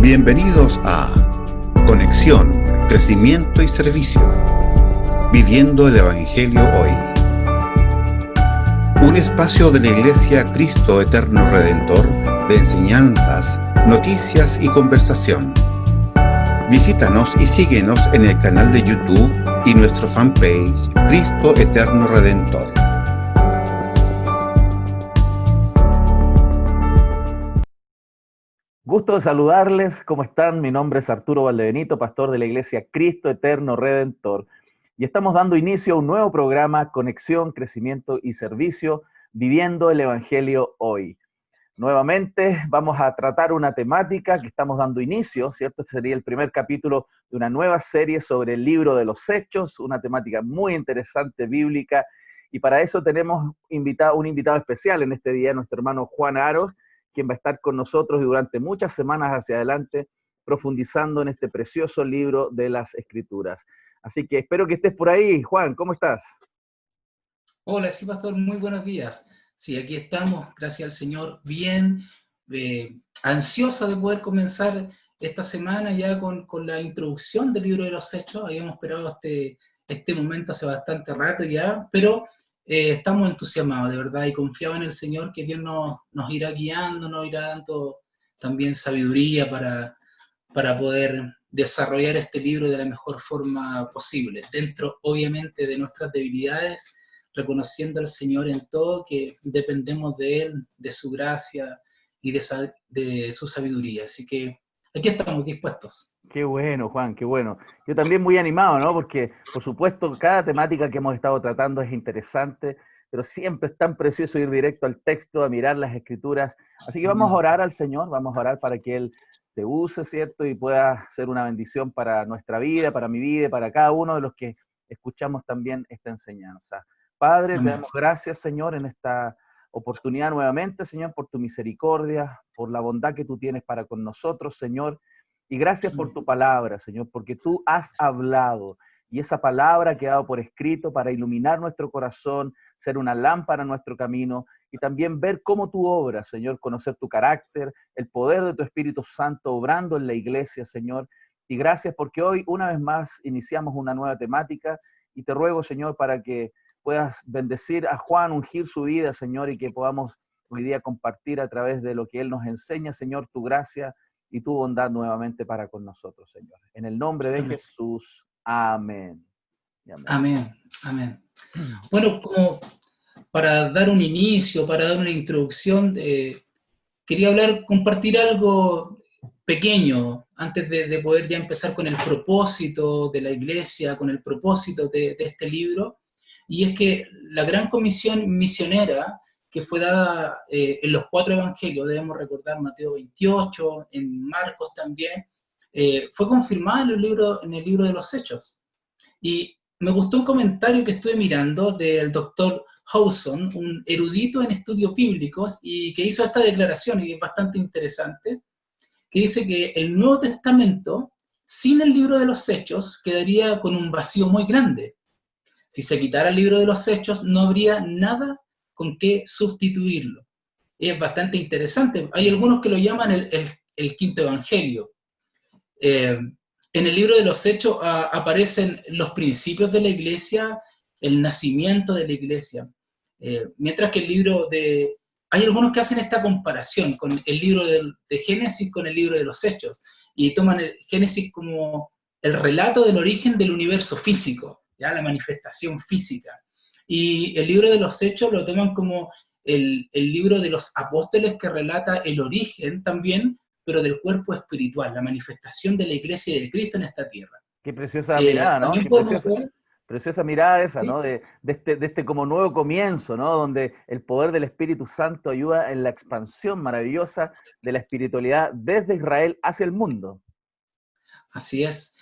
Bienvenidos a Conexión, Crecimiento y Servicio, Viviendo el Evangelio Hoy. Un espacio de la Iglesia Cristo Eterno Redentor de enseñanzas, noticias y conversación. Visítanos y síguenos en el canal de YouTube y nuestro fanpage Cristo Eterno Redentor. Gusto de saludarles, ¿cómo están? Mi nombre es Arturo Valdebenito, pastor de la Iglesia Cristo Eterno Redentor. Y estamos dando inicio a un nuevo programa, Conexión, Crecimiento y Servicio, Viviendo el Evangelio Hoy. Nuevamente vamos a tratar una temática que estamos dando inicio, ¿cierto? Este sería el primer capítulo de una nueva serie sobre el libro de los Hechos, una temática muy interesante, bíblica. Y para eso tenemos un invitado especial en este día, nuestro hermano Juan Aros, quien va a estar con nosotros y durante muchas semanas hacia adelante profundizando en este precioso libro de las Escrituras. Así que espero que estés por ahí. Juan, ¿cómo estás? Hola, sí, pastor, muy buenos días. Sí, aquí estamos, gracias al Señor, bien, ansiosa de poder comenzar esta semana ya con la introducción del libro de los Hechos. Habíamos esperado este momento hace bastante rato ya, pero estamos entusiasmados, de verdad, y confiados en el Señor, que Dios nos irá guiando, nos irá dando también sabiduría para poder desarrollar este libro de la mejor forma posible, dentro, obviamente, de nuestras debilidades, reconociendo al Señor en todo, que dependemos de Él, de su gracia y de su sabiduría. Así que aquí estamos dispuestos. Qué bueno, Juan, qué bueno. Yo también muy animado, ¿no? Porque, por supuesto, cada temática que hemos estado tratando es interesante, pero siempre es tan precioso ir directo al texto, a mirar las Escrituras. Así que vamos a orar al Señor, vamos a orar para que Él te use, ¿cierto? Y pueda ser una bendición para nuestra vida, para mi vida, para cada uno de los que escuchamos también esta enseñanza. Padre, te damos gracias, Señor, en esta oportunidad nuevamente, Señor, por tu misericordia, por la bondad que tú tienes para con nosotros, Señor. Y gracias por tu palabra, Señor, porque tú has hablado y esa palabra ha quedado por escrito para iluminar nuestro corazón, ser una lámpara en nuestro camino y también ver cómo tú obras, Señor, conocer tu carácter, el poder de tu Espíritu Santo obrando en la iglesia, Señor. Y gracias porque hoy una vez más iniciamos una nueva temática y te ruego, Señor, para que puedas bendecir a Juan, ungir su vida, Señor, y que podamos hoy día compartir a través de lo que Él nos enseña, Señor, tu gracia y tu bondad nuevamente para con nosotros, Señor. En el nombre de Jesús, amén. Amén, amén. Bueno, como para dar un inicio, para dar una introducción, quería compartir algo pequeño antes de poder ya empezar con el propósito de la iglesia, con el propósito de este libro, y es que la gran comisión misionera que fue dada en los 4 evangelios, debemos recordar Mateo 28, en Marcos también, fue confirmada en el libro de los Hechos. Y me gustó un comentario que estuve mirando del doctor Howson, un erudito en estudios bíblicos, y que hizo esta declaración, y que es bastante interesante, que dice que el Nuevo Testamento, sin el libro de los Hechos, quedaría con un vacío muy grande. Si se quitara el libro de los Hechos, no habría nada con qué sustituirlo. Es bastante interesante. Hay algunos que lo llaman el quinto evangelio. En el libro de los Hechos aparecen los principios de la iglesia, el nacimiento de la iglesia. Mientras que hay algunos que hacen esta comparación con el libro de Génesis con el libro de los Hechos, y toman el Génesis como el relato del origen del universo físico, ¿ya? La manifestación física. Y el libro de los Hechos lo toman como el libro de los apóstoles, que relata el origen también, pero del cuerpo espiritual, la manifestación de la iglesia y de Cristo en esta tierra. Qué preciosa mirada, ¿no? También Qué podemos ver, preciosa mirada esa, ¿sí? ¿no? De este como nuevo comienzo, ¿no? Donde el poder del Espíritu Santo ayuda en la expansión maravillosa de la espiritualidad desde Israel hacia el mundo. Así es,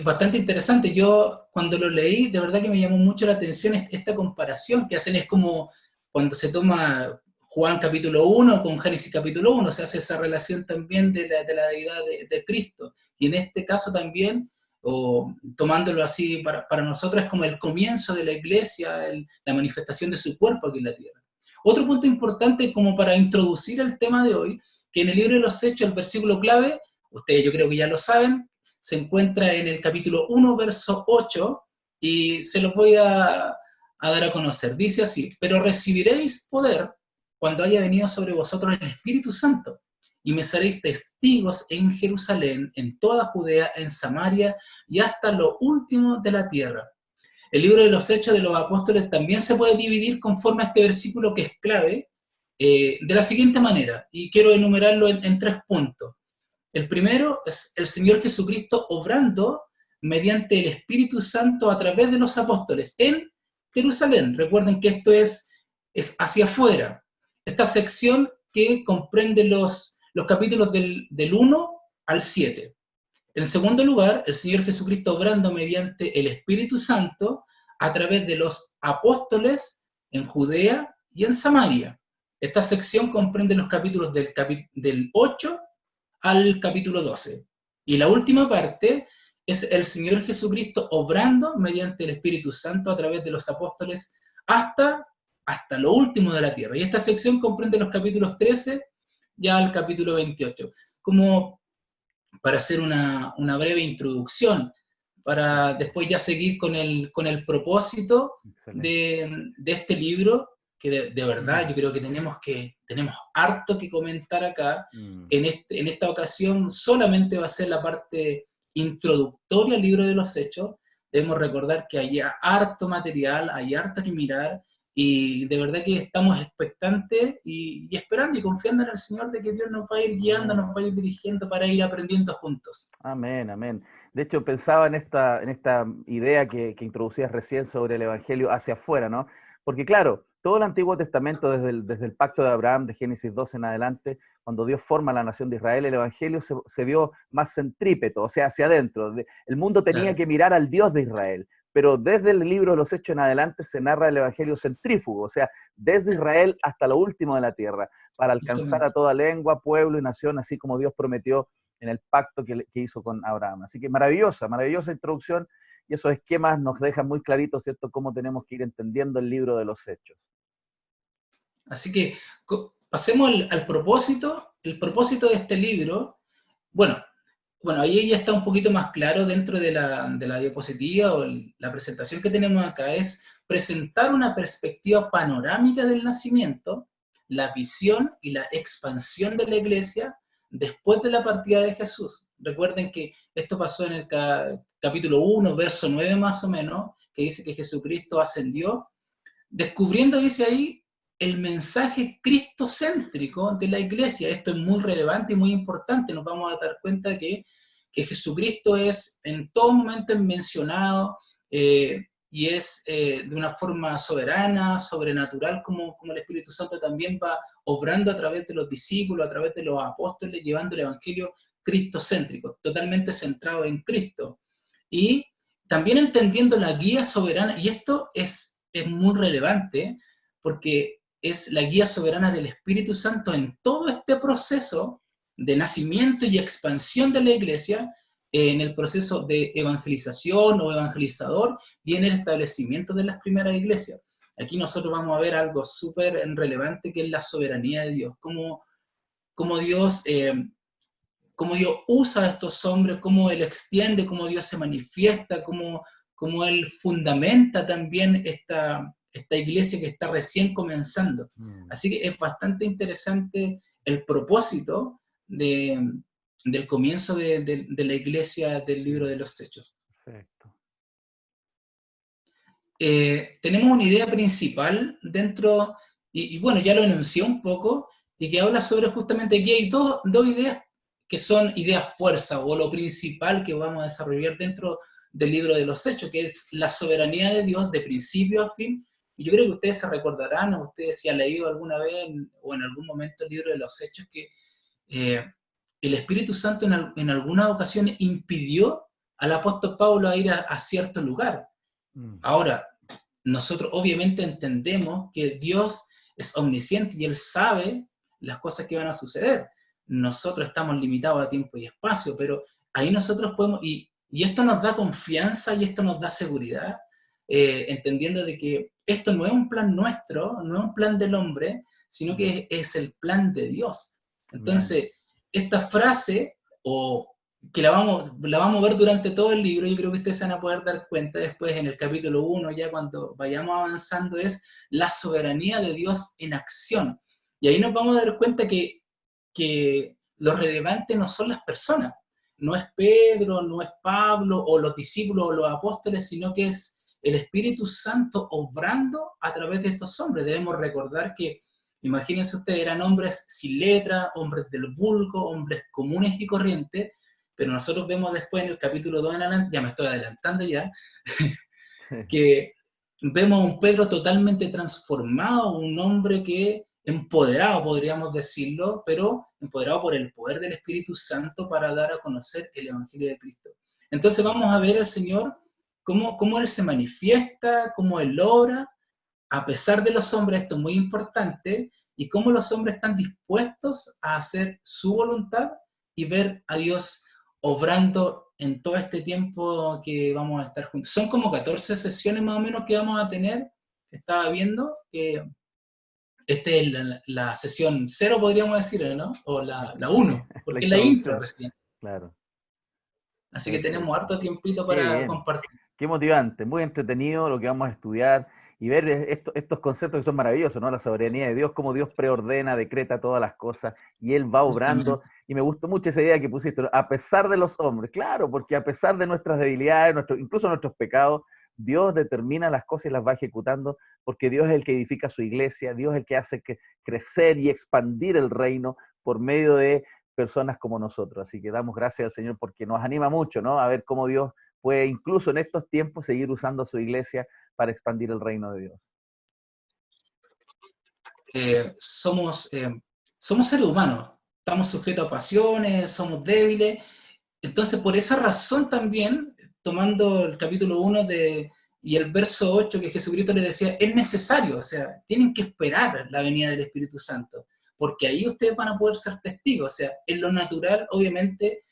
bastante interesante. Yo cuando lo leí, de verdad que me llamó mucho la atención esta comparación que hacen. Es como cuando se toma Juan capítulo 1 con Génesis capítulo 1, se hace esa relación también de la deidad de Cristo. Y en este caso también, o tomándolo así para nosotros, es como el comienzo de la iglesia, la manifestación de su cuerpo aquí en la tierra. Otro punto importante como para introducir el tema de hoy, que en el libro de los Hechos, el versículo clave, ustedes yo creo que ya lo saben, se encuentra en el capítulo 1, verso 8, y se los voy a dar a conocer. Dice así: pero recibiréis poder cuando haya venido sobre vosotros el Espíritu Santo, y me seréis testigos en Jerusalén, en toda Judea, en Samaria, y hasta lo último de la tierra. El libro de los Hechos de los Apóstoles también se puede dividir conforme a este versículo que es clave, de la siguiente manera, y quiero enumerarlo en 3 puntos. El primero es el Señor Jesucristo obrando mediante el Espíritu Santo a través de los apóstoles en Jerusalén. Recuerden que esto es hacia afuera. Esta sección que comprende los capítulos del 1 al 7. En segundo lugar, el Señor Jesucristo obrando mediante el Espíritu Santo a través de los apóstoles en Judea y en Samaria. Esta sección comprende los capítulos del 8 al capítulo 12. Y la última parte es el Señor Jesucristo obrando mediante el Espíritu Santo a través de los apóstoles hasta lo último de la tierra. Y esta sección comprende los capítulos 13 ya al capítulo 28. Como para hacer una breve introducción, para después ya seguir con el propósito de este libro, que de verdad yo creo que tenemos harto que comentar acá. En esta ocasión solamente va a ser la parte introductoria al libro de los Hechos. Debemos recordar que hay harto material, hay harto que mirar, y de verdad que estamos expectantes y esperando y confiando en el Señor de que Dios nos va a ir guiando, nos va a ir dirigiendo para ir aprendiendo juntos. Amén, amén. De hecho, pensaba en esta idea que introducías recién sobre el Evangelio hacia afuera, ¿no? Porque claro, todo el Antiguo Testamento, desde el pacto de Abraham, de Génesis 12 en adelante, cuando Dios forma la nación de Israel, el Evangelio se vio más centrípeto, o sea, hacia adentro. El mundo tenía que mirar al Dios de Israel. Pero desde el libro de los Hechos en adelante se narra el Evangelio centrífugo, o sea, desde Israel hasta lo último de la tierra, para alcanzar a toda lengua, pueblo y nación, así como Dios prometió en el pacto que hizo con Abraham. Así que maravillosa introducción, y esos esquemas nos dejan muy clarito, ¿cierto?, cómo tenemos que ir entendiendo el libro de los Hechos. Así que pasemos al propósito. El propósito de este libro, bueno, ahí ya está un poquito más claro dentro de la diapositiva o la presentación que tenemos acá, es presentar una perspectiva panorámica del nacimiento, la visión y la expansión de la iglesia después de la partida de Jesús. Recuerden que esto pasó en el capítulo 1, verso 9 más o menos, que dice que Jesucristo ascendió, descubriendo, dice ahí, el mensaje cristocéntrico de la iglesia. Esto es muy relevante y muy importante. Nos vamos a dar cuenta que Jesucristo es en todo momento mencionado y es de una forma soberana, sobrenatural, como el Espíritu Santo también va obrando a través de los discípulos, a través de los apóstoles, llevando el evangelio cristocéntrico, totalmente centrado en Cristo. Y también entendiendo la guía soberana, y esto es muy relevante, porque es la guía soberana del Espíritu Santo en todo este proceso de nacimiento y expansión de la iglesia, en el proceso de evangelización o evangelizador y en el establecimiento de las primeras iglesias. Aquí nosotros vamos a ver algo súper relevante, que es la soberanía de Dios, cómo Dios usa a estos hombres, cómo Él extiende, cómo Dios se manifiesta, cómo Él fundamenta también esta iglesia que está recién comenzando. Así que es bastante interesante el propósito del comienzo de la iglesia del libro de los Hechos. Perfecto. Tenemos una idea principal dentro, y bueno, ya lo enuncié un poco, y que habla sobre justamente, aquí hay dos ideas que son ideas fuerza, o lo principal que vamos a desarrollar dentro del libro de los Hechos, que es la soberanía de Dios de principio a fin. Y yo creo que ustedes se recordarán, o ustedes si han leído alguna vez o en algún momento el libro de los Hechos, que el Espíritu Santo en algunas ocasiones impidió al apóstol Pablo a ir a cierto lugar. Ahora, nosotros obviamente entendemos que Dios es omnisciente y Él sabe las cosas que van a suceder. Nosotros estamos limitados a tiempo y espacio, pero ahí nosotros podemos, y esto nos da confianza y esto nos da seguridad, entendiendo de que esto no es un plan nuestro, no es un plan del hombre, sino que es el plan de Dios. Entonces, esta frase o que la vamos a ver durante todo el libro. Yo creo que ustedes se van a poder dar cuenta después en el capítulo 1, ya cuando vayamos avanzando, es la soberanía de Dios en acción. Y ahí nos vamos a dar cuenta que lo relevante no son las personas, no es Pedro, no es Pablo, o los discípulos, o los apóstoles, sino que es el Espíritu Santo obrando a través de estos hombres. Debemos recordar que, imagínense ustedes, eran hombres sin letra, hombres del vulgo, hombres comunes y corrientes, pero nosotros vemos después en el capítulo 2 en adelante, ya me estoy adelantando ya, que vemos a un Pedro totalmente transformado, un hombre que empoderado, podríamos decirlo, pero empoderado por el poder del Espíritu Santo para dar a conocer el Evangelio de Cristo. Entonces vamos a ver al Señor cómo Él se manifiesta, cómo Él obra, a pesar de los hombres, esto es muy importante, y cómo los hombres están dispuestos a hacer su voluntad y ver a Dios obrando en todo este tiempo que vamos a estar juntos. Son como 14 sesiones más o menos que vamos a tener. Estaba viendo que esta es la sesión 0, podríamos decir, ¿no? O la 1, porque es la intro recién. Claro. Así que tenemos harto tiempito Qué para bien. compartir. Qué motivante, muy entretenido lo que vamos a estudiar y ver estos conceptos que son maravillosos, ¿no? La soberanía de Dios, cómo Dios preordena, decreta todas las cosas y Él va obrando. Justamente. Y me gustó mucho esa idea que pusiste, a pesar de los hombres, claro, porque a pesar de nuestras debilidades, incluso nuestros pecados, Dios determina las cosas y las va ejecutando, porque Dios es el que edifica su iglesia, Dios es el que hace crecer y expandir el reino por medio de personas como nosotros. Así que damos gracias al Señor porque nos anima mucho, ¿no? A ver cómo Dios puede incluso en estos tiempos seguir usando su iglesia para expandir el reino de Dios. Somos seres humanos, estamos sujetos a pasiones, somos débiles. Entonces, por esa razón también, tomando el capítulo 1 y el verso 8, que Jesucristo les decía, es necesario, o sea, tienen que esperar la venida del Espíritu Santo, porque ahí ustedes van a poder ser testigos. O sea, en lo natural, obviamente,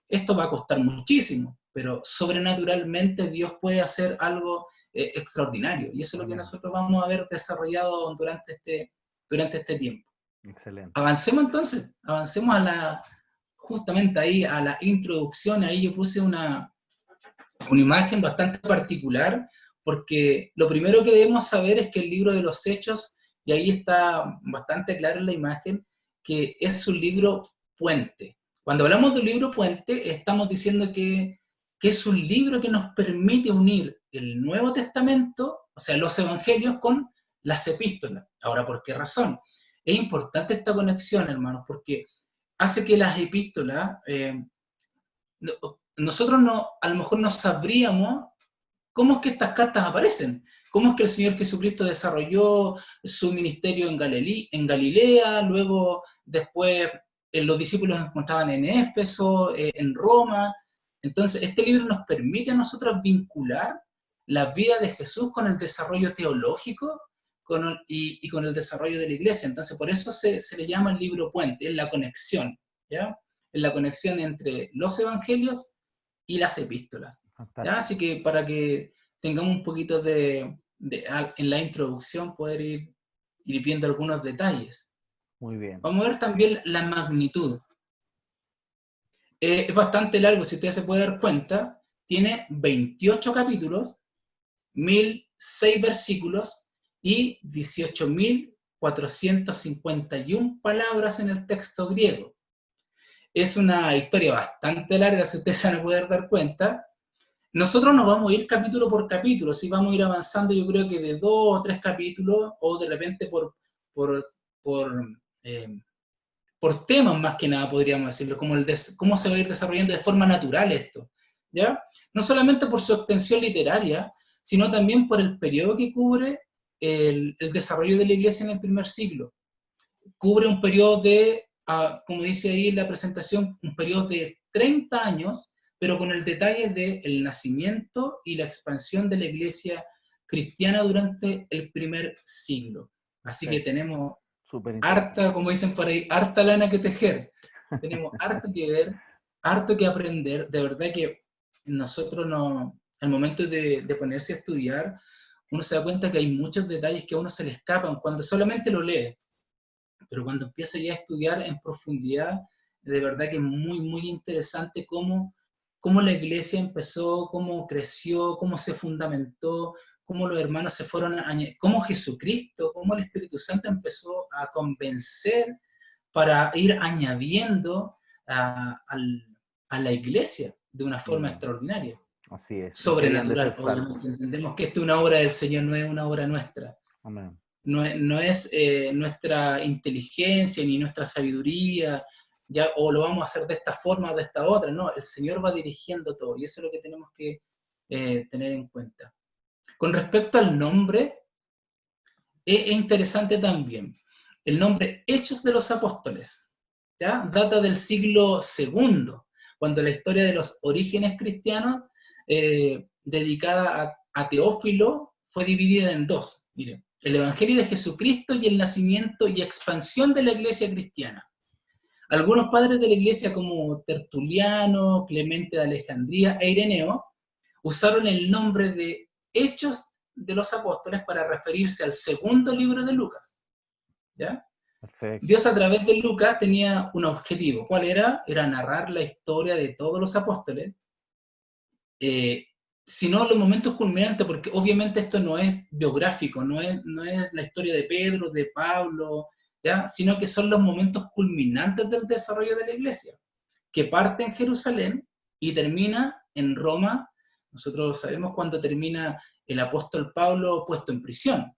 esto va a costar muchísimo, pero sobrenaturalmente Dios puede hacer algo extraordinario, y eso es lo que nosotros vamos a ver desarrollado durante este tiempo. Excelente. Avancemos entonces, avancemos justamente ahí a la introducción. Ahí yo puse una imagen bastante particular, porque lo primero que debemos saber es que el libro de los Hechos, y ahí está bastante claro en la imagen, que es un libro puente. Cuando hablamos de un libro puente, estamos diciendo que es un libro que nos permite unir el Nuevo Testamento, o sea, los evangelios, con las epístolas. Ahora, ¿por qué razón? Es importante esta conexión, hermanos, porque hace que las epístolas, nosotros a lo mejor no sabríamos cómo es que estas cartas aparecen, cómo es que el Señor Jesucristo desarrolló su ministerio en Galilea, luego después los discípulos se encontraban en Éfeso, en Roma. Entonces, este libro nos permite a nosotros vincular la vida de Jesús con el desarrollo teológico y con el desarrollo de la iglesia. Entonces, por eso se le llama el libro puente, es la conexión, ¿ya? Es la conexión entre los evangelios y las epístolas, ¿ya? Así que para que tengamos un poquito en la introducción, poder ir viendo algunos detalles. Muy bien. Vamos a ver también la magnitud. Es bastante largo, si ustedes se pueden dar cuenta. Tiene 28 capítulos, 1006 versículos y 18.451 palabras en el texto griego. Es una historia bastante larga, si ustedes se van a poder dar cuenta. Nosotros no vamos a ir capítulo por capítulo, sí vamos a ir avanzando, yo creo que de 2 o 3 capítulos, o de repente por temas más que nada, podríamos decirlo, como cómo se va a ir desarrollando de forma natural esto, ¿ya? No solamente por su extensión literaria, sino también por el periodo que cubre el desarrollo de la iglesia en el primer siglo. Cubre un periodo como dice ahí en la presentación, un periodo de 30 años, pero con el detalle del nacimiento y la expansión de la iglesia cristiana durante el primer siglo. Así que tenemos harta, como dicen por ahí, harta lana que tejer. Tenemos harto que ver, harto que aprender. De verdad que nosotros al momento de ponerse a estudiar, uno se da cuenta que hay muchos detalles que a uno se le escapan cuando solamente lo lee. Pero cuando empieza ya a estudiar en profundidad, De verdad que es muy, muy interesante cómo la iglesia empezó, cómo creció, cómo se fundamentó, cómo los hermanos se fueron, cómo Jesucristo, cómo el Espíritu Santo empezó a convencer para ir añadiendo a la iglesia de una forma extraordinaria. Así es. Sobrenatural, obviamente. Entendemos que esta es una obra del Señor, no es una obra nuestra. Amén. No es nuestra inteligencia ni nuestra sabiduría, ya, o lo vamos a hacer de esta forma o de esta otra, no, el Señor va dirigiendo todo, y eso es lo que tenemos que tener en cuenta. Con respecto al nombre, es interesante también. El nombre Hechos de los Apóstoles, ¿ya? Data del siglo II, cuando la historia de los orígenes cristianos, dedicada a Teófilo, fue dividida en dos. Miren, el Evangelio de Jesucristo y el nacimiento y expansión de la iglesia cristiana. Algunos padres de la iglesia como Tertuliano, Clemente de Alejandría e Ireneo usaron el nombre de Hechos de los Apóstoles para referirse al segundo libro de Lucas. ¿Ya? Perfecto. Dios a través de Lucas tenía un objetivo. ¿Cuál era? Era narrar la historia de todos los apóstoles, sino los momentos culminantes, porque obviamente esto no es biográfico, no es la historia de Pedro, de Pablo, ¿ya? Sino que son los momentos culminantes del desarrollo de la iglesia, que parte en Jerusalén y termina en Roma. Nosotros sabemos cuándo termina el apóstol Pablo puesto en prisión.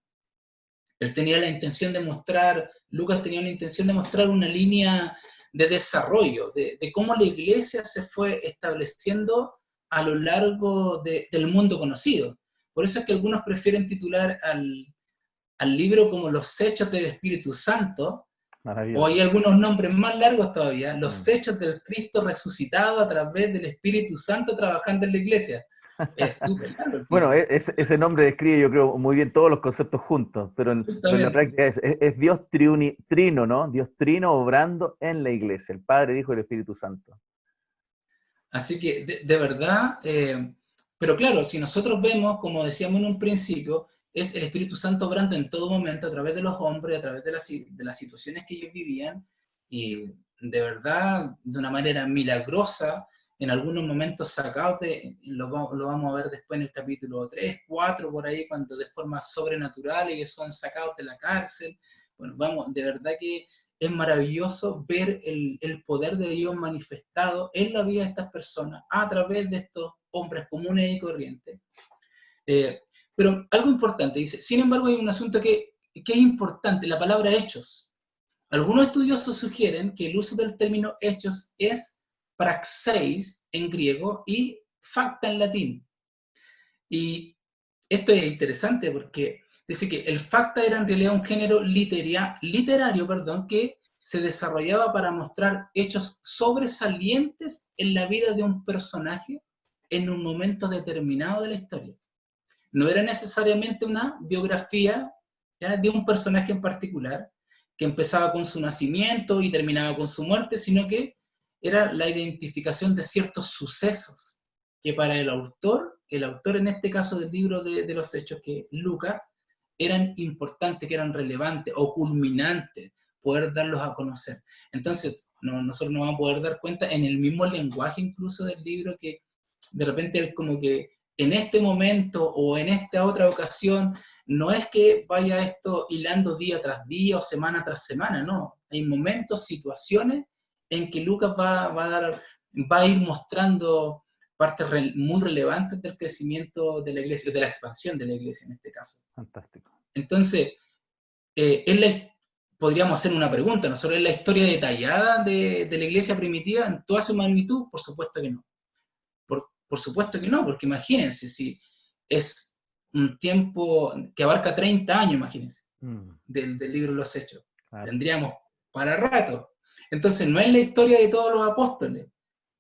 Él tenía la intención de mostrar, Lucas tenía la intención de mostrar una línea de desarrollo, de cómo la iglesia se fue estableciendo a lo largo del mundo conocido. Por eso es que algunos prefieren titular al libro como Los Hechos del Espíritu Santo, o hay algunos nombres más largos todavía, Los Hechos del Cristo resucitado a través del Espíritu Santo trabajando en la iglesia. Es súper largo. Bueno, ese nombre describe, yo creo, muy bien todos los conceptos juntos, pero en la práctica es Dios trino, ¿no? Dios trino obrando en la iglesia, el Padre, el Hijo y el Espíritu Santo. Así que, de verdad, pero claro, si nosotros vemos, como decíamos en un principio, es el Espíritu Santo obrando en todo momento a través de los hombres, a través de las situaciones que ellos vivían, y de verdad, de una manera milagrosa, en algunos momentos sacados lo vamos a ver después en el capítulo 3, 4, por ahí, cuando de forma sobrenatural ellos son sacados de la cárcel. Bueno, de verdad que es maravilloso ver el poder de Dios manifestado en la vida de estas personas a través de estos hombres comunes y corrientes. Pero algo importante, dice, sin embargo hay un asunto que es importante, la palabra hechos. Algunos estudiosos sugieren que el uso del término hechos es praxeis en griego y facta en latín. Y esto es interesante porque dice que el facta era en realidad un género literario, que se desarrollaba para mostrar hechos sobresalientes en la vida de un personaje en un momento determinado de la historia. No era necesariamente una biografía, ¿ya?, de un personaje en particular, que empezaba con su nacimiento y terminaba con su muerte, sino que era la identificación de ciertos sucesos que para el autor en este caso del libro de los Hechos, que Lucas, eran importantes, que eran relevantes o culminantes, poder darlos a conocer. Entonces, nosotros nos vamos a poder dar cuenta en el mismo lenguaje incluso del libro que de repente como que en este momento o en esta otra ocasión, no es que vaya esto hilando día tras día o semana tras semana, no. Hay momentos, situaciones en que Lucas va a ir mostrando partes muy relevantes del crecimiento de la iglesia, de la expansión de la iglesia en este caso. Fantástico. Entonces, podríamos hacer una pregunta, ¿no? ¿Sobre la historia detallada de la iglesia primitiva en toda su magnitud? Por supuesto que no. Por supuesto que no, porque imagínense, si es un tiempo que abarca 30 años, imagínense, del libro de los Hechos. Claro. Tendríamos para rato. Entonces, no es la historia de todos los apóstoles.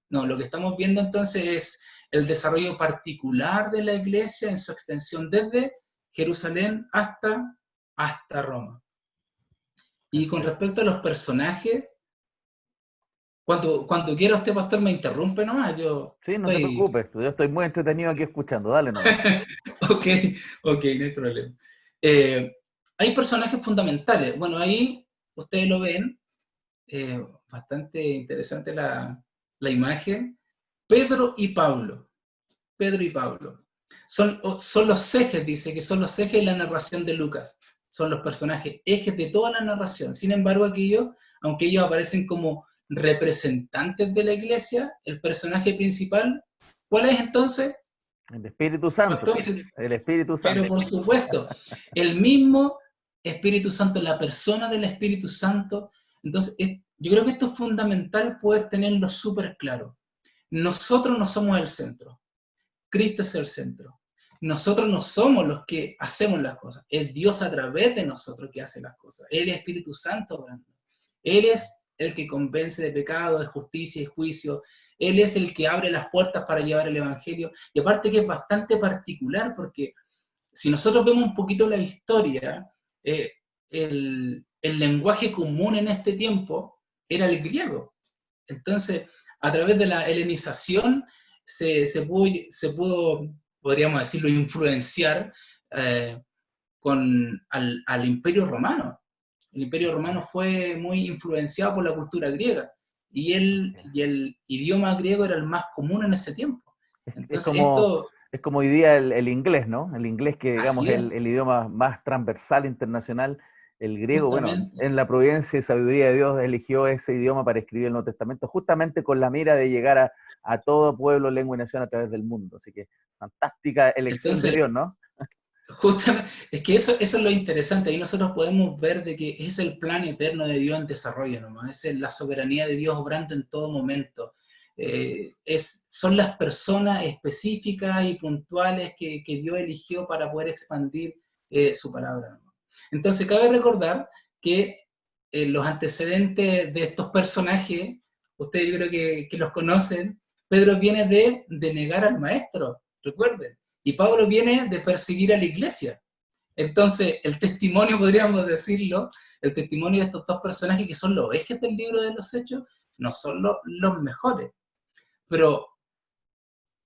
No, lo que estamos viendo entonces es el desarrollo particular de la iglesia en su extensión desde Jerusalén hasta Roma. Y con respecto a los personajes, cuando quiera usted, pastor, me interrumpe nomás. Sí, no te preocupes, yo estoy muy entretenido aquí escuchando, dale nomás. Ok, no hay problema. Hay personajes fundamentales. Bueno, ahí ustedes lo ven, bastante interesante la imagen. Pedro y Pablo. Pedro y Pablo. Son los ejes, dice que son los ejes de la narración de Lucas. Son los personajes, ejes de toda la narración. Sin embargo, aunque ellos aparecen como representantes de la iglesia, el personaje principal, ¿cuál es entonces? El Espíritu Santo. Entonces, El Espíritu Santo. pero por supuesto, el mismo Espíritu Santo, la persona del Espíritu Santo. Entonces, yo creo que esto es fundamental poder tenerlo súper claro. Nosotros no somos el centro. Cristo es el centro. Nosotros no somos los que hacemos las cosas. Es Dios a través de nosotros que hace las cosas. Él es Espíritu Santo obrando. Él es el que convence de pecado, de justicia y juicio. Él es el que abre las puertas para llevar el Evangelio. Y aparte que es bastante particular, porque si nosotros vemos un poquito la historia, el lenguaje común en este tiempo era el griego. Entonces, a través de la helenización se pudo, podríamos decirlo, influenciar al Imperio Romano. El Imperio Romano fue muy influenciado por la cultura griega y el idioma griego era el más común en ese tiempo. Entonces, es como hoy día el inglés, ¿no? El inglés que, digamos, es el idioma más transversal, internacional. El griego, justamente, bueno, en la providencia y sabiduría de Dios eligió ese idioma para escribir el Nuevo Testamento, justamente con la mira de llegar a todo pueblo, lengua y nación a través del mundo. Así que fantástica elección de Dios, ¿no? Justamente, es que eso es lo interesante. Ahí nosotros podemos ver de que es el plan eterno de Dios en desarrollo, nomás. Es la soberanía de Dios obrando en todo momento. Son las personas específicas y puntuales que Dios eligió para poder expandir su palabra, ¿no? Entonces cabe recordar que los antecedentes de estos personajes, ustedes yo creo que los conocen. Pedro viene de negar al maestro, recuerden, y Pablo viene de perseguir a la iglesia. Entonces el testimonio, podríamos decirlo, el testimonio de estos dos personajes que son los ejes del libro de los Hechos, no son los mejores. Pero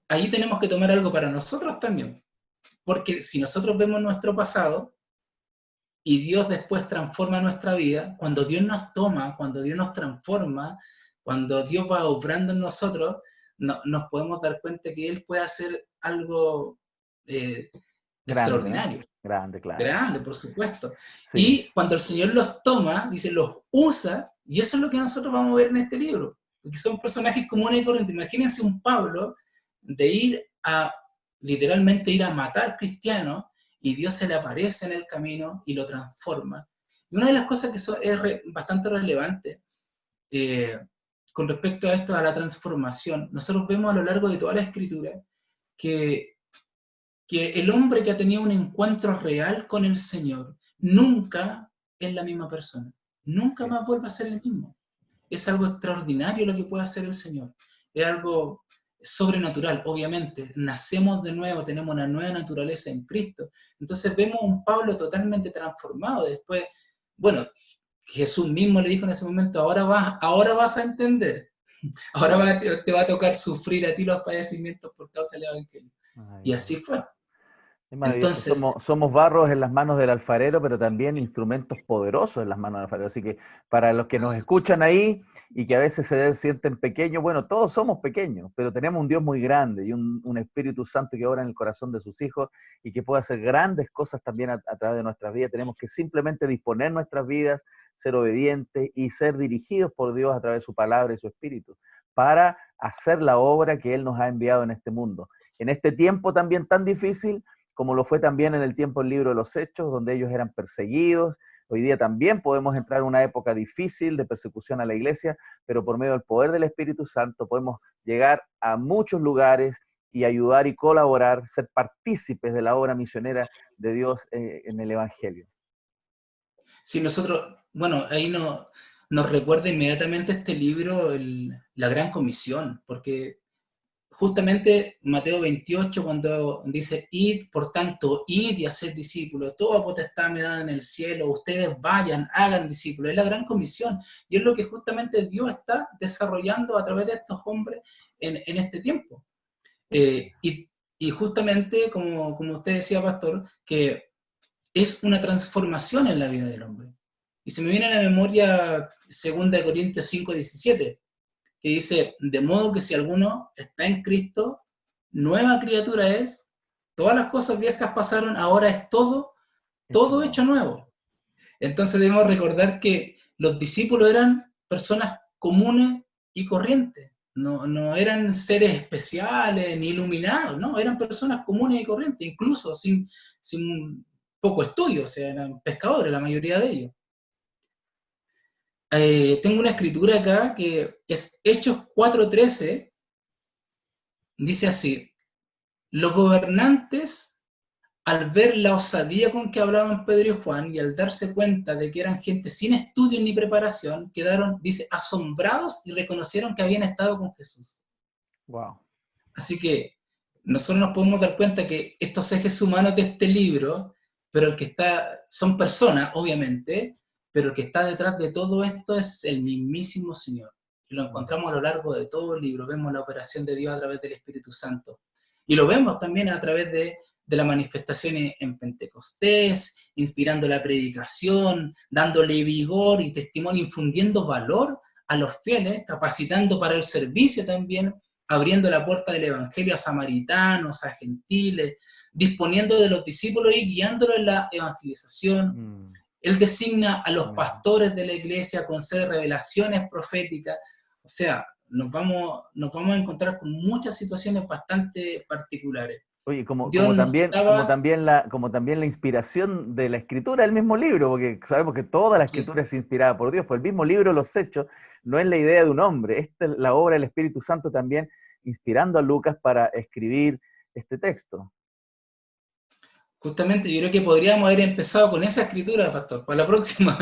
ahí tenemos que tomar algo para nosotros también, porque si nosotros vemos nuestro pasado y Dios después transforma nuestra vida, cuando Dios nos toma, cuando Dios nos transforma, cuando Dios va obrando en nosotros, nos podemos dar cuenta que Él puede hacer algo extraordinario. Grande, claro. Grande, por supuesto. Sí. Y cuando el Señor los toma, dice, los usa, y eso es lo que nosotros vamos a ver en este libro, porque son personajes comunes y corrientes. Imagínense un Pablo de literalmente ir a matar cristianos, y Dios se le aparece en el camino y lo transforma. Y una de las cosas que es bastante relevante con respecto a esto, a la transformación, nosotros vemos a lo largo de toda la Escritura que el hombre que ha tenido un encuentro real con el Señor nunca es la misma persona. Nunca más vuelve a ser el mismo. Es algo extraordinario lo que puede hacer el Señor. Es algo sobrenatural, obviamente. Nacemos de nuevo, tenemos una nueva naturaleza en Cristo. Entonces vemos un Pablo totalmente transformado. Después, bueno, Jesús mismo le dijo en ese momento, ahora vas a entender. Ahora te va a tocar sufrir a ti los padecimientos por causa del Evangelio. Y así fue. Entonces, somos barros en las manos del alfarero, pero también instrumentos poderosos en las manos del alfarero. Así que para los que nos escuchan ahí y que a veces se sienten pequeños, bueno, todos somos pequeños, pero tenemos un Dios muy grande y un Espíritu Santo que obra en el corazón de sus hijos y que puede hacer grandes cosas también a través de nuestras vidas. Tenemos que simplemente disponer nuestras vidas, ser obedientes y ser dirigidos por Dios a través de su palabra y su Espíritu para hacer la obra que Él nos ha enviado en este mundo. En este tiempo también tan difícil, como lo fue también en el tiempo del libro de los Hechos, donde ellos eran perseguidos. Hoy día también podemos entrar en una época difícil de persecución a la iglesia, pero por medio del poder del Espíritu Santo podemos llegar a muchos lugares y ayudar y colaborar, ser partícipes de la obra misionera de Dios en el Evangelio. Sí, nosotros, bueno, ahí nos recuerda inmediatamente este libro, la Gran Comisión, porque justamente Mateo 28, cuando dice, id, por tanto, id y haced discípulos, toda potestad me da en el cielo, ustedes vayan, hagan discípulos, es la gran comisión, y es lo que justamente Dios está desarrollando a través de estos hombres en este tiempo. Y justamente, como usted decía, pastor, que es una transformación en la vida del hombre. Y se me viene a la memoria 2 Corintios 5:17, que dice, de modo que si alguno está en Cristo, nueva criatura es, todas las cosas viejas pasaron, ahora es todo hecho nuevo. Entonces debemos recordar que los discípulos eran personas comunes y corrientes, no eran seres especiales ni iluminados, no, eran personas comunes y corrientes, incluso sin poco estudio, o sea, eran pescadores la mayoría de ellos. Tengo una escritura acá que es Hechos 4:13, dice así, los gobernantes, al ver la osadía con que hablaban Pedro y Juan y al darse cuenta de que eran gente sin estudio ni preparación, quedaron, dice, asombrados y reconocieron que habían estado con Jesús. Wow. Así que nosotros nos podemos dar cuenta que estos ejes humanos de este libro, pero el que está, son personas, obviamente, pero el que está detrás de todo esto es el mismísimo Señor. Y lo encontramos a lo largo de todo el libro, vemos la operación de Dios a través del Espíritu Santo. Y lo vemos también a través de la manifestación en Pentecostés, inspirando la predicación, dándole vigor y testimonio, infundiendo valor a los fieles, capacitando para el servicio también, abriendo la puerta del evangelio a samaritanos, a gentiles, disponiendo de los discípulos y guiándolos en la evangelización. Él designa a los pastores de la iglesia, concede revelaciones proféticas. O sea, nos vamos a encontrar con muchas situaciones bastante particulares. Oye, como también la inspiración de la escritura del mismo libro, porque sabemos que toda la escritura es inspirada por Dios, pues el mismo libro, Los Hechos, no es la idea de un hombre, esta es la obra del Espíritu Santo también, inspirando a Lucas para escribir este texto. Justamente, yo creo que podríamos haber empezado con esa escritura, pastor, para la próxima,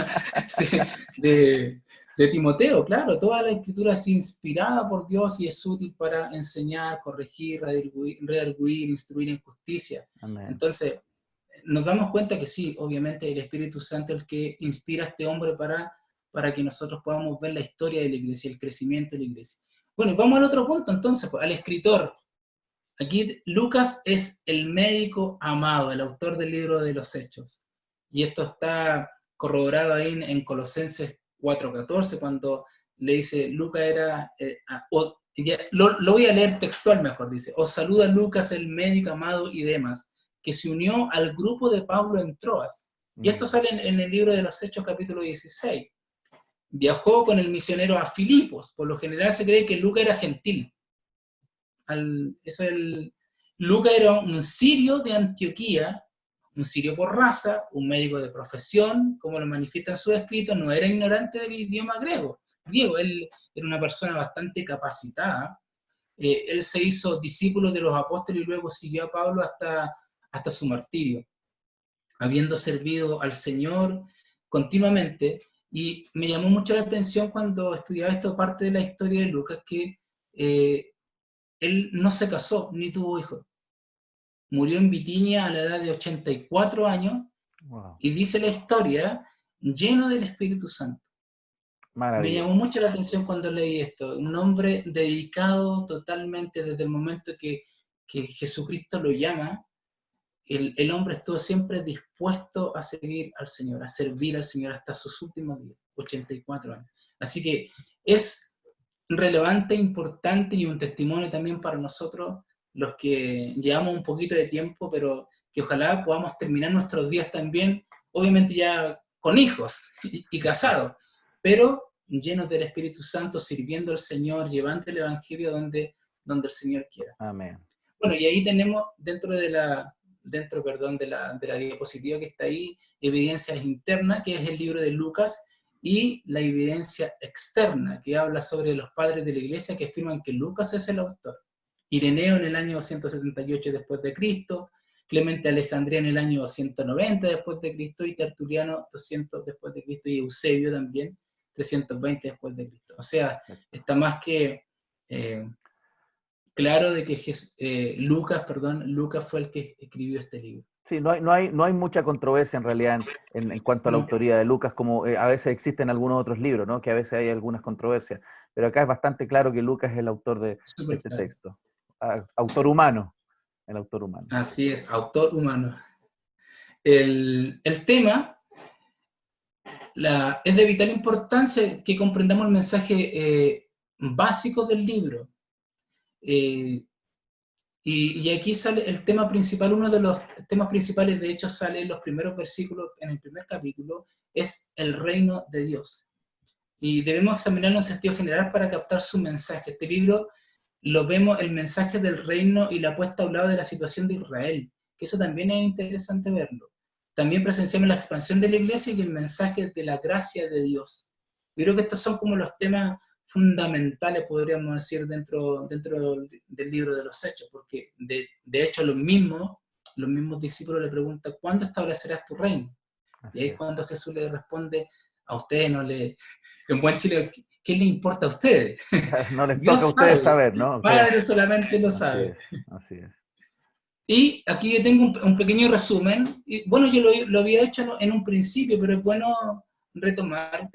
sí, de Timoteo, claro, toda la escritura es inspirada por Dios y es útil para enseñar, corregir, redarguir, instruir en justicia. Amén. Entonces, nos damos cuenta que sí, obviamente el Espíritu Santo es el que inspira a este hombre para que nosotros podamos ver la historia de la iglesia, el crecimiento de la iglesia. Bueno, vamos al otro punto entonces, al escritor. Aquí Lucas es el médico amado, el autor del libro de los Hechos. Y esto está corroborado ahí en Colosenses 4:14, cuando le dice, Lucas era, lo voy a leer textual mejor, dice, os saluda Lucas, el médico amado y demás, que se unió al grupo de Pablo en Troas. Y esto sale en el libro de los Hechos capítulo 16. Viajó con el misionero a Filipos, por lo general se cree que Lucas era gentil. Lucas era un sirio de Antioquía, un sirio por raza, un médico de profesión, como lo manifiesta en su escrito, no era ignorante del idioma griego, él era una persona bastante capacitada, él se hizo discípulo de los apóstoles y luego siguió a Pablo hasta su martirio, habiendo servido al Señor continuamente, y me llamó mucho la atención cuando estudiaba esto, parte de la historia de Lucas, que él no se casó ni tuvo hijos. Murió en Bitinia a la edad de 84 años. Wow. Y dice la historia, lleno del Espíritu Santo. Me llamó mucho la atención cuando leí esto. Un hombre dedicado totalmente desde el momento que Jesucristo lo llama. El hombre estuvo siempre dispuesto a seguir al Señor, a servir al Señor hasta sus últimos días, 84 años. Así que es relevante, importante y un testimonio también para nosotros, los que llevamos un poquito de tiempo, pero que ojalá podamos terminar nuestros días también, obviamente ya con hijos y casados, pero llenos del Espíritu Santo, sirviendo al Señor, llevando el Evangelio donde el Señor quiera. Amén. Bueno, y ahí tenemos dentro de la diapositiva que está ahí, evidencias internas, que es el libro de Lucas, y la evidencia externa, que habla sobre los padres de la iglesia que afirman que Lucas es el autor. Ireneo en el año 278 después de Cristo, Clemente Alejandría en el año 290 después de Cristo, y Tertuliano 200 después de Cristo, y Eusebio también 320 después de Cristo. O sea, está más que claro de que Lucas fue el que escribió este libro. Sí, no hay mucha controversia en realidad en cuanto a la autoría de Lucas, como a veces existen algunos otros libros, ¿no? Que a veces hay algunas controversias, pero acá es bastante claro que Lucas es el autor de este texto. Autor humano, el autor humano. Así es, autor humano. El tema, es de vital importancia que comprendamos el mensaje básico del libro. Y aquí sale el tema principal, uno de los temas principales, de hecho sale en los primeros versículos, en el primer capítulo, es el reino de Dios. Y debemos examinarlo en sentido general para captar su mensaje. Este libro lo vemos, el mensaje del reino y la puesta a un lado de la situación de Israel, que eso también es interesante verlo. También presenciamos la expansión de la iglesia y el mensaje de la gracia de Dios. Yo creo que estos son como los temas fundamentales, podríamos decir, dentro del libro de los Hechos, porque de hecho los mismos discípulos le preguntan, ¿cuándo establecerás tu reino? Así Y ahí es es. cuando Jesús le responde, a ustedes no le... En buen chile, ¿qué le importa a ustedes? No les Dios toca a ustedes sabe, saber, el ¿no? Padre solamente lo Así sabe. es, así es. Y aquí yo tengo un pequeño resumen. Y bueno, yo lo había hecho en un principio, pero es bueno retomar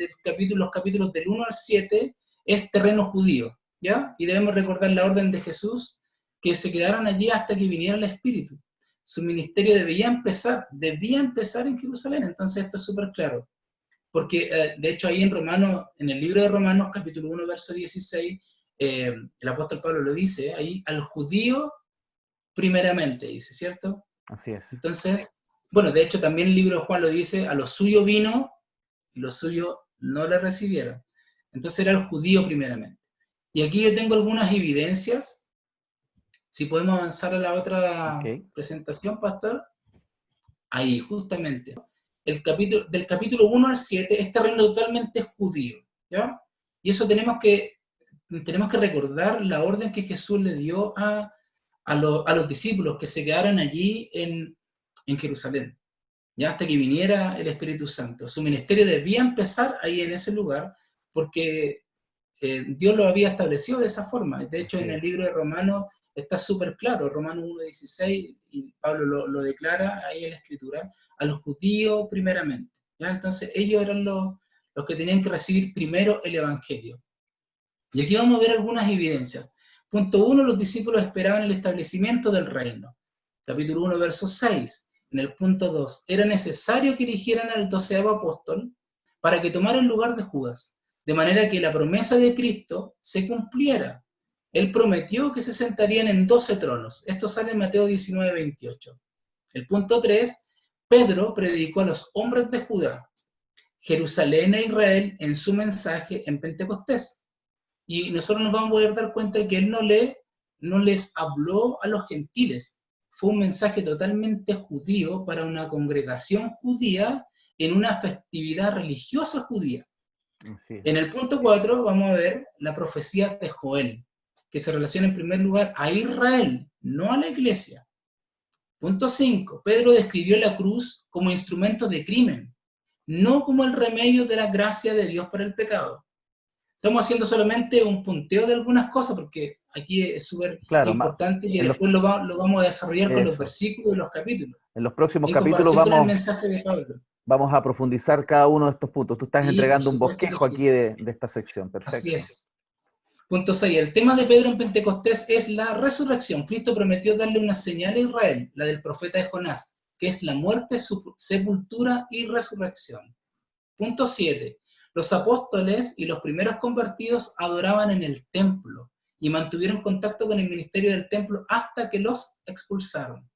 los capítulos del 1 al 7, es terreno judío, ¿ya? Y debemos recordar la orden de Jesús, que se quedaron allí hasta que viniera el Espíritu. Su ministerio debía empezar en Jerusalén, entonces esto es súper claro. Porque, de hecho, ahí en el libro de Romanos, capítulo 1, verso 16, el apóstol Pablo lo dice, ahí al judío primeramente, dice, ¿cierto? Así es. Entonces, bueno, de hecho también el libro de Juan lo dice, a lo suyo vino, y lo suyo no le recibieron. Entonces era el judío primeramente. Y aquí yo tengo algunas evidencias. Si podemos avanzar a la otra presentación, pastor. Ahí, justamente. Del capítulo 1 al 7 es terreno totalmente judío, ¿ya? Y eso tenemos que recordar la orden que Jesús le dio a los discípulos que se quedaran allí en Jerusalén, ya hasta que viniera el Espíritu Santo. Su ministerio debía empezar ahí en ese lugar, porque Dios lo había establecido de esa forma. De hecho, en el libro de Romanos está súper claro, Romanos 1:16, y Pablo lo declara ahí en la Escritura, al judío primeramente, ¿ya? Entonces ellos eran los que tenían que recibir primero el Evangelio. Y aquí vamos a ver algunas evidencias. Punto 1, los discípulos esperaban el establecimiento del reino. Capítulo 1, verso 6. En el punto 2, era necesario que eligieran al 12º apóstol para que tomara el lugar de Judas, de manera que la promesa de Cristo se cumpliera. Él prometió que se sentarían en 12 tronos. Esto sale en Mateo 19:28. El punto 3, Pedro predicó a los hombres de Judá, Jerusalén e Israel en su mensaje en Pentecostés. Y nosotros nos vamos a poder dar cuenta de que él no les habló a los gentiles. Fue un mensaje totalmente judío para una congregación judía en una festividad religiosa judía. En el punto 4 vamos a ver la profecía de Joel, que se relaciona en primer lugar a Israel, no a la iglesia. Punto 5. Pedro describió la cruz como instrumento de crimen, no como el remedio de la gracia de Dios para el pecado. Estamos haciendo solamente un punteo de algunas cosas, porque aquí es súper importante y después lo vamos a desarrollar con los versículos y los capítulos. En los próximos capítulos vamos a profundizar cada uno de estos puntos. Tú estás entregando un bosquejo aquí de esta sección. Perfecto. Así es. Punto 6. El tema de Pedro en Pentecostés es la resurrección. Cristo prometió darle una señal a Israel, la del profeta de Jonás, que es la muerte, sepultura y resurrección. Punto 7. Los apóstoles y los primeros convertidos adoraban en el templo y mantuvieron contacto con el ministerio del templo hasta que los expulsaron.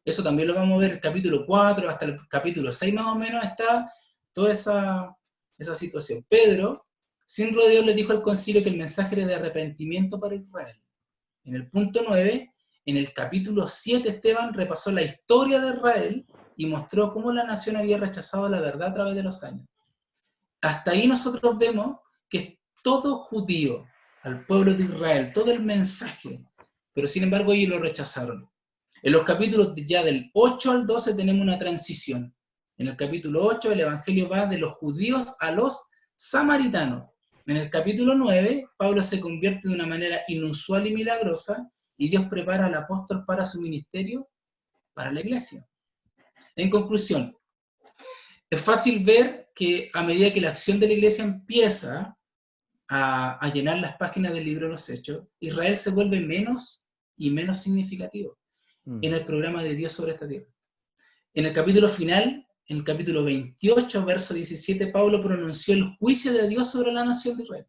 Eso también lo vamos a ver en el capítulo 4, hasta el capítulo 6 más o menos está toda esa situación. Pedro, sin rodeos, le dijo al concilio que el mensaje era de arrepentimiento para Israel. En el punto 9, en el capítulo 7, Esteban repasó la historia de Israel y mostró cómo la nación había rechazado la verdad a través de los años. Hasta ahí nosotros vemos que todo judío, al pueblo de Israel, todo el mensaje, pero sin embargo ellos lo rechazaron. En los capítulos ya del 8 al 12 tenemos una transición. En el capítulo 8 el evangelio va de los judíos a los samaritanos. En el capítulo 9 Pablo se convierte de una manera inusual y milagrosa y Dios prepara al apóstol para su ministerio, para la iglesia. En conclusión, es fácil ver que a medida que la acción de la iglesia empieza a llenar las páginas del libro de los Hechos, Israel se vuelve menos y menos significativo en el programa de Dios sobre esta tierra. En el capítulo final, en el capítulo 28, verso 17, Pablo pronunció el juicio de Dios sobre la nación de Israel,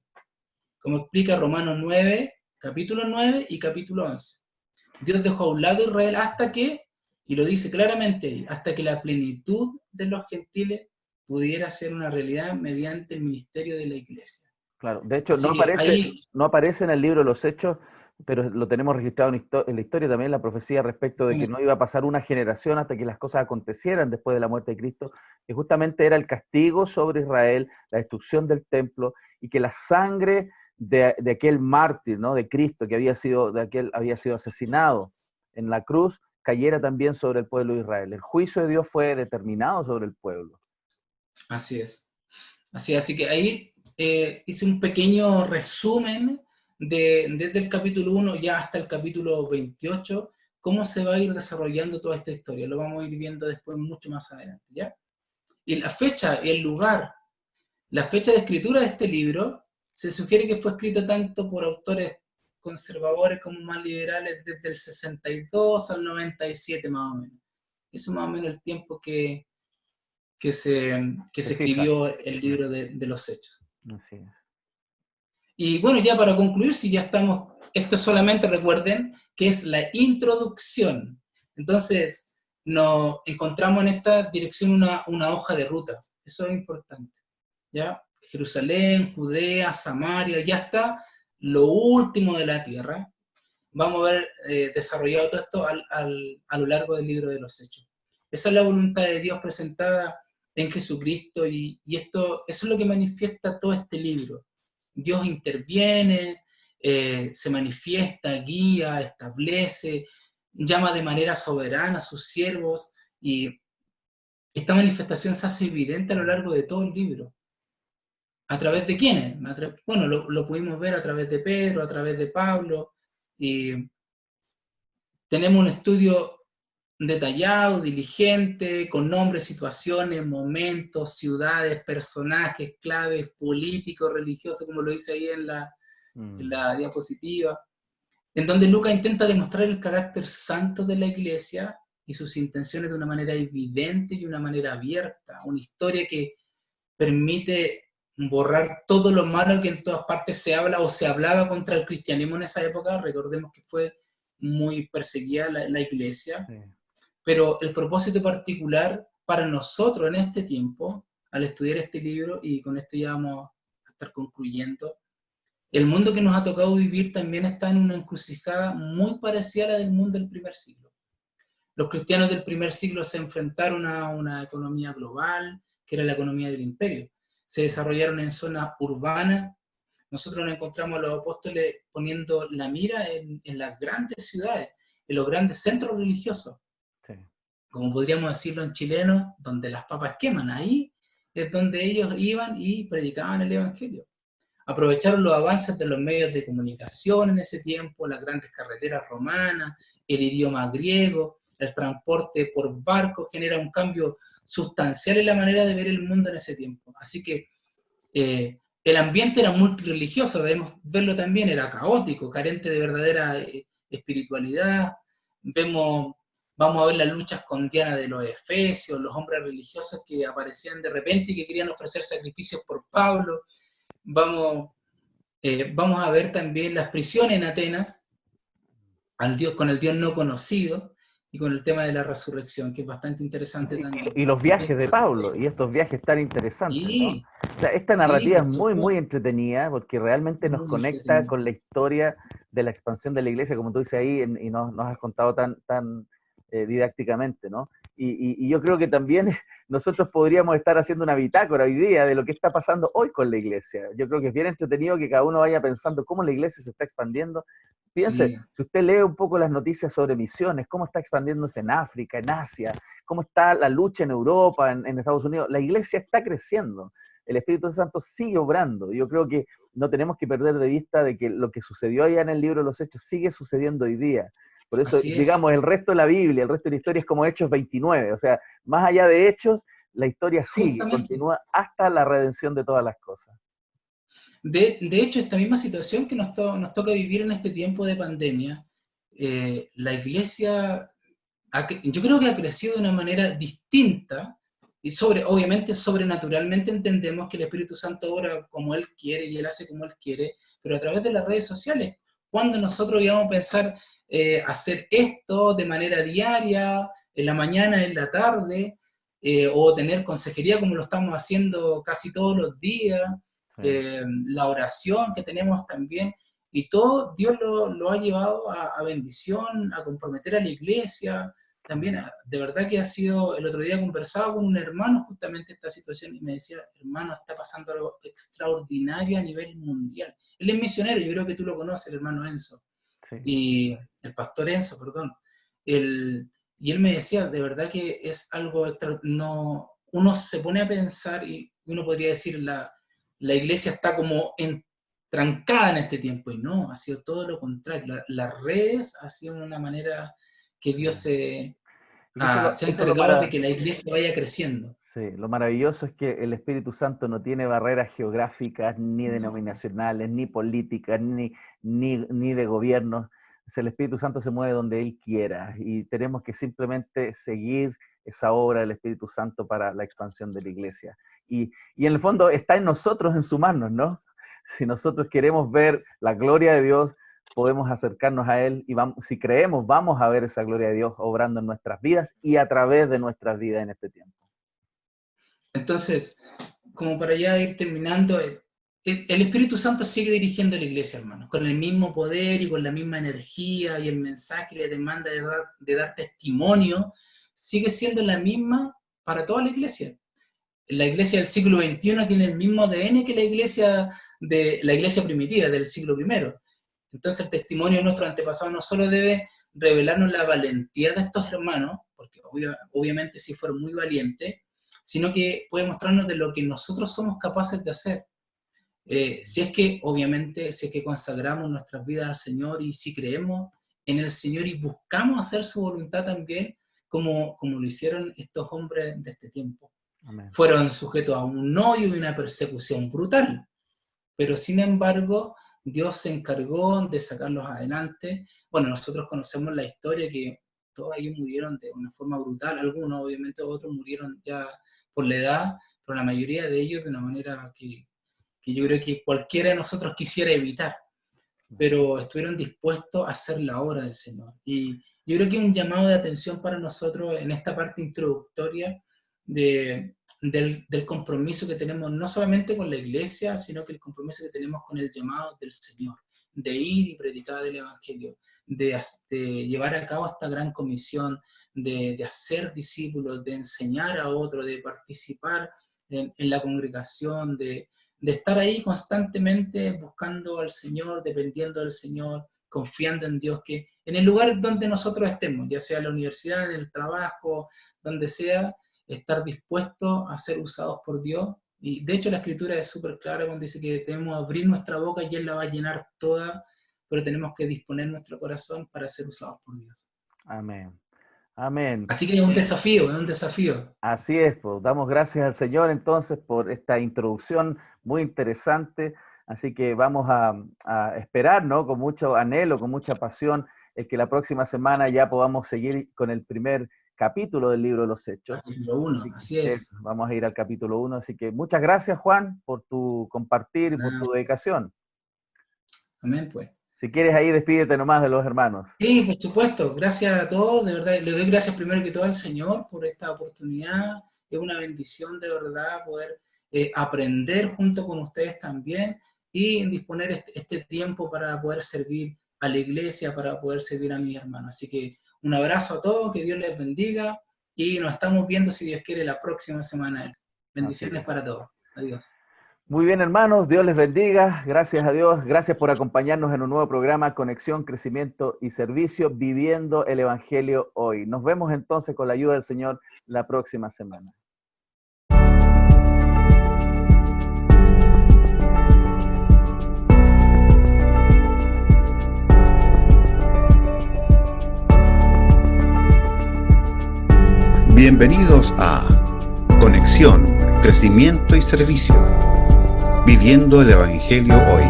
como explica Romanos 9, capítulo 9 y capítulo 11. Dios dejó a un lado a Israel hasta que, y lo dice claramente, hasta que la plenitud de los gentiles pudiera ser una realidad mediante el ministerio de la iglesia. Claro, de hecho Así que ahí, no aparece en el libro de los Hechos, pero lo tenemos registrado en la historia también, la profecía respecto de que no iba a pasar una generación hasta que las cosas acontecieran después de la muerte de Cristo, que justamente era el castigo sobre Israel, la destrucción del templo, y que la sangre de aquel mártir, ¿no?, de Cristo, que había sido asesinado en la cruz, cayera también sobre el pueblo de Israel. El juicio de Dios fue determinado sobre el pueblo. así es. Así que ahí hice un pequeño resumen desde el capítulo 1 ya hasta el capítulo 28, cómo se va a ir desarrollando toda esta historia. Lo vamos a ir viendo después mucho más adelante, ¿ya? Y la fecha, el lugar, la fecha de escritura de este libro, se sugiere que fue escrito tanto por autores conservadores como más liberales desde el 62 al 97 más o menos. Eso más o menos el tiempo que se escribió el libro de los Hechos. Así es. Y bueno, ya para concluir, si ya estamos, esto solamente recuerden que es la introducción. Entonces, nos encontramos en esta dirección una hoja de ruta. Eso es importante. ¿Ya? Jerusalén, Judea, Samaria, ya está lo último de la tierra. Vamos a ver desarrollado todo esto a lo largo del libro de los Hechos. Esa es la voluntad de Dios presentada en Jesucristo y eso es lo que manifiesta todo este libro. Dios interviene, se manifiesta, guía, establece, llama de manera soberana a sus siervos y esta manifestación se hace evidente a lo largo de todo el libro. ¿A través de quiénes? Bueno, lo pudimos ver a través de Pedro, a través de Pablo, y tenemos un estudio detallado, diligente, con nombres, situaciones, momentos, ciudades, personajes, claves, políticos, religiosos, como lo dice ahí en la diapositiva, en donde Lucas intenta demostrar el carácter santo de la iglesia y sus intenciones de una manera evidente y de una manera abierta, una historia que permite borrar todo lo malo que en todas partes se habla o se hablaba contra el cristianismo en esa época. Recordemos que fue muy perseguida la iglesia. Sí. Pero el propósito particular para nosotros en este tiempo, al estudiar este libro, y con esto ya vamos a estar concluyendo, el mundo que nos ha tocado vivir también está en una encrucijada muy parecida a la del mundo del primer siglo. Los cristianos del primer siglo se enfrentaron a una economía global, que era la economía del imperio. Se desarrollaron en zonas urbanas. Nosotros nos encontramos a los apóstoles poniendo la mira en las grandes ciudades, en los grandes centros religiosos. Sí. Como podríamos decirlo en chileno, donde las papas queman. Ahí es donde ellos iban y predicaban el evangelio. Aprovecharon los avances de los medios de comunicación en ese tiempo, las grandes carreteras romanas, el idioma griego, el transporte por barco genera un cambio sustancial en la manera de ver el mundo en ese tiempo. Así que el ambiente era multirreligioso, debemos verlo también, era caótico, carente de verdadera espiritualidad. Vamos a ver las luchas con Diana de los Efesios, los hombres religiosos que aparecían de repente y que querían ofrecer sacrificios por Pablo. Vamos a ver también las prisiones en Atenas, con el Dios no conocido, y con el tema de la resurrección, que es bastante interesante también. Y los viajes de Pablo, y estos viajes tan interesantes, sí, ¿no? O sea, esta narrativa es muy, muy entretenida, porque realmente nos conecta con la historia de la expansión de la iglesia, como tú dices ahí, y nos has contado tan didácticamente, ¿no? Y yo creo que también nosotros podríamos estar haciendo una bitácora hoy día de lo que está pasando hoy con la iglesia. Yo creo que es bien entretenido que cada uno vaya pensando cómo la iglesia se está expandiendo. Fíjense, si usted lee un poco las noticias sobre misiones, cómo está expandiéndose en África, en Asia, cómo está la lucha en Europa, en Estados Unidos, la iglesia está creciendo, el Espíritu Santo sigue obrando. Yo creo que no tenemos que perder de vista de que lo que sucedió allá en el libro de los Hechos sigue sucediendo hoy día. Por eso, digamos, el resto de la Biblia, el resto de la historia es como Hechos 29, o sea, más allá de Hechos, la historia sigue, continúa hasta la redención de todas las cosas. De hecho, esta misma situación que nos toca vivir en este tiempo de pandemia, la iglesia, yo creo que ha crecido de una manera distinta y obviamente, sobrenaturalmente entendemos que el Espíritu Santo obra como Él quiere y Él hace como Él quiere, pero a través de las redes sociales. Cuando nosotros íbamos a pensar hacer esto de manera diaria, en la mañana, en la tarde, o tener consejería como lo estamos haciendo casi todos los días, la oración que tenemos también, y todo Dios lo ha llevado a bendición, a comprometer a la iglesia. También, de verdad que ha sido, el otro día conversaba con un hermano justamente esta situación y me decía, hermano, está pasando algo extraordinario a nivel mundial. Él es misionero, yo creo que tú lo conoces, el hermano Enzo, y el pastor Enzo, perdón. Y él me decía, de verdad que es algo no, uno se pone a pensar y uno podría decir, la iglesia está como trancada en este tiempo, y no, ha sido todo lo contrario. Las redes ha sido una manera que Dios se ha encargado de que la iglesia vaya creciendo. Sí, lo maravilloso es que el Espíritu Santo no tiene barreras geográficas, ni denominacionales, ni políticas, ni de gobiernos. El Espíritu Santo se mueve donde Él quiera y tenemos que simplemente seguir esa obra del Espíritu Santo para la expansión de la iglesia. Y en el fondo está en nosotros en sumarnos, ¿no? Si nosotros queremos ver la gloria de Dios, podemos acercarnos a Él y si creemos, vamos a ver esa gloria de Dios obrando en nuestras vidas y a través de nuestras vidas en este tiempo. Entonces, como para ya ir terminando, el Espíritu Santo sigue dirigiendo a la iglesia, hermanos, con el mismo poder y con la misma energía, y el mensaje y la demanda de dar testimonio sigue siendo la misma para toda la iglesia. La iglesia del siglo XXI tiene el mismo ADN que la iglesia primitiva del siglo I. Entonces el testimonio de nuestros antepasados no solo debe revelarnos la valentía de estos hermanos, porque obviamente sí fueron muy valientes, sino que puede mostrarnos de lo que nosotros somos capaces de hacer. Si es que consagramos nuestras vidas al Señor y si creemos en el Señor y buscamos hacer su voluntad también, como lo hicieron estos hombres de este tiempo. Amén. Fueron sujetos a un odio y una persecución brutal, pero sin embargo Dios se encargó de sacarlos adelante. Bueno, nosotros conocemos la historia que todos ellos murieron de una forma brutal, algunos obviamente, otros murieron ya por la edad, pero la mayoría de ellos de una manera que yo creo que cualquiera de nosotros quisiera evitar, pero estuvieron dispuestos a hacer la obra del Señor. Y yo creo que un llamado de atención para nosotros en esta parte introductoria del compromiso que tenemos no solamente con la iglesia, sino que el compromiso que tenemos con el llamado del Señor, de ir y predicar el Evangelio, de llevar a cabo esta gran comisión, de hacer discípulos, de enseñar a otros, de participar en la congregación, de estar ahí constantemente buscando al Señor, dependiendo del Señor, confiando en Dios, que en el lugar donde nosotros estemos, ya sea en la universidad, en el trabajo, donde sea, estar dispuestos a ser usados por Dios. Y de hecho la Escritura es súper clara cuando dice que debemos abrir nuestra boca y Él la va a llenar toda, pero tenemos que disponer nuestro corazón para ser usados por Dios. Amén. Amén. Así que es un desafío. Así es, pues damos gracias al Señor entonces por esta introducción muy interesante. Así que vamos a esperar, ¿no? Con mucho anhelo, con mucha pasión, el que la próxima semana ya podamos seguir con el primer capítulo del libro de los Hechos. Capítulo 1, así es. Vamos a ir al capítulo 1, así que muchas gracias, Juan, por tu compartir y por tu dedicación. Amén, pues. Si quieres ahí, despídete nomás de los hermanos. Sí, por supuesto. Gracias a todos, de verdad. Le doy gracias primero que todo al Señor por esta oportunidad. Es una bendición de verdad poder aprender junto con ustedes también y disponer este tiempo para poder servir a la iglesia, para poder servir a mis hermanos. Así que un abrazo a todos, que Dios les bendiga y nos estamos viendo, si Dios quiere, la próxima semana. Bendiciones para todos. Adiós. Muy bien, hermanos, Dios les bendiga. Gracias a Dios. Gracias por acompañarnos en un nuevo programa, Conexión, Crecimiento y Servicio, Viviendo el Evangelio Hoy. Nos vemos entonces con la ayuda del Señor la próxima semana. Bienvenidos a Conexión, Crecimiento y Servicio, Viviendo el Evangelio Hoy.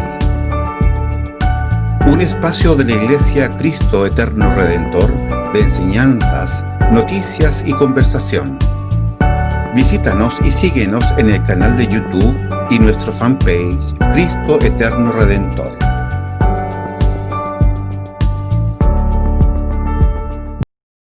Un espacio de la Iglesia Cristo Eterno Redentor de enseñanzas, noticias y conversación. Visítanos y síguenos en el canal de YouTube y nuestro fanpage Cristo Eterno Redentor.